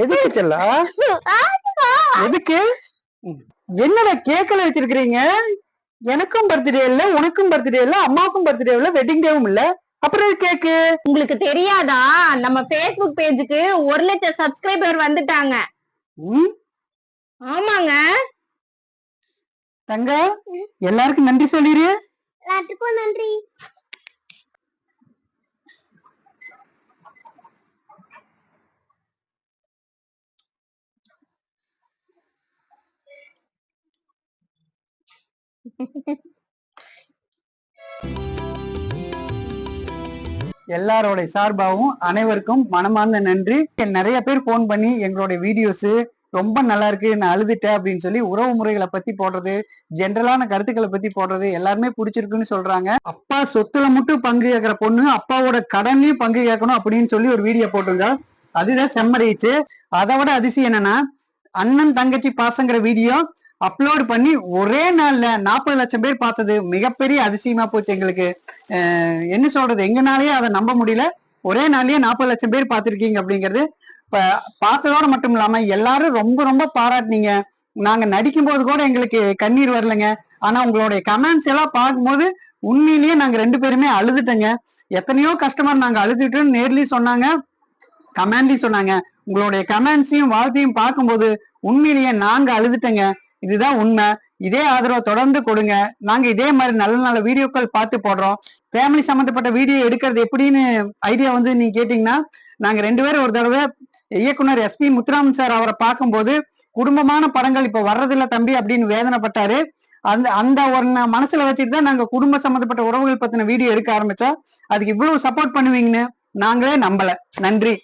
எதுக்கு செல்லா? எதுக்கு? என்னடா கேக்கல வச்சிருக்கீங்க? எனக்கும் பர்த்டே இல்ல, உனக்கும் பர்த்டே இல்ல, அம்மாவுக்கும் பர்த்டே இல்ல, வெட்டிங் டேவும் இல்ல. அப்புறம் கேக்கு உங்களுக்கு தெரியாதா? நம்ம Facebook பேஜுக்கு 1 லட்சம் சப்ஸ்கிரைபர் வந்துட்டாங்க. ஆமாங்க. தங்க, எல்லாருக்கும் நன்றி சொல்லிரு. எல்லாத்துக்கும் நன்றி. எல்லாரோட சார்பாகவும் அனைவருக்கும் மனமார்ந்த நன்றி. நிறைய பேர் போன் பண்ணி எங்களுடைய வீடியோஸ் ரொம்ப நல்லா இருக்கு, நான் அழுதுட்டேன் அப்படின்னு சொல்லி உறவு முறைகளை பத்தி போடுறது, ஜென்ரலான கருத்துக்களை பத்தி போடுறது எல்லாருமே பிடிச்சிருக்குன்னு சொல்றாங்க. அப்பா சொத்துல மட்டும் பங்கு கேட்கிற பொண்ணு அப்பாவோட கடன்லயும் பங்கு கேட்கணும் அப்படின்னு சொல்லி ஒரு வீடியோ போட்டிருந்தா, அதுதான் செம்மறிச்சு. அதை விட அதிசயம் என்னன்னா, அண்ணன் தங்கச்சி பாசங்கிற வீடியோ அப்லோட் பண்ணி ஒரே நாள்ல 40 லட்சம் பேர் பார்த்தது மிகப்பெரிய அதிசயமா போச்சு எங்களுக்கு. என்ன சொல்றது, எங்கனாலேயே அதை நம்ப முடியல. ஒரே நாள்லயே 40 லட்சம் பேர் பார்த்திருக்கீங்க அப்படிங்கிறது. இப்ப பார்த்ததோட மட்டும் இல்லாம எல்லாரும் ரொம்ப ரொம்ப பாராட்டினீங்க. நாங்க நடிக்கும் போது கூட எங்களுக்கு கண்ணீர் வரலைங்க. ஆனா உங்களுடைய கமெண்ட்ஸ் எல்லாம் பார்க்கும்போது உண்மையிலேயே நாங்க 2 பேருமே அழுதுட்டேங்க. எத்தனையோ கஸ்டமர் நாங்க அழுதுட்டோம்னு நேர்லயும் சொன்னாங்க, கமெண்ட்லயும் சொன்னாங்க. உங்களுடைய கமெண்ட்ஸையும் வாழ்த்தையும் பார்க்கும்போது உண்மையிலேயே நாங்க அழுதுட்டேங்க. இதுதான் உண்மை. இதே ஆதரவை தொடர்ந்து கொடுங்க. நாங்க இதே மாதிரி நல்ல நல்ல வீடியோக்கள் பார்த்து போடுறோம். ஃபேமிலி சம்பந்தப்பட்ட வீடியோ எடுக்கிறது எப்படின்னு ஐடியா வந்து நீங்க கேட்டீங்கன்னா, நாங்க 2 பேரும் ஒரு தடவை இயக்குனர் SP முத்துராமன் சார் அவரை பார்க்கும்போது, குடும்பமான படங்கள் இப்ப வர்றதில்ல தம்பி அப்படின்னு வேதனைப்பட்டாரு. அந்த அந்த ஒரு மனசுல வச்சுட்டு தான் நாங்க குடும்ப சம்பந்தப்பட்ட உறவுகள் பத்தின வீடியோ எடுக்க ஆரம்பிச்சோம். அதுக்கு இவ்வளவு சப்போர்ட் பண்ணுவீங்கன்னு நாங்களே நம்பல. நன்றி.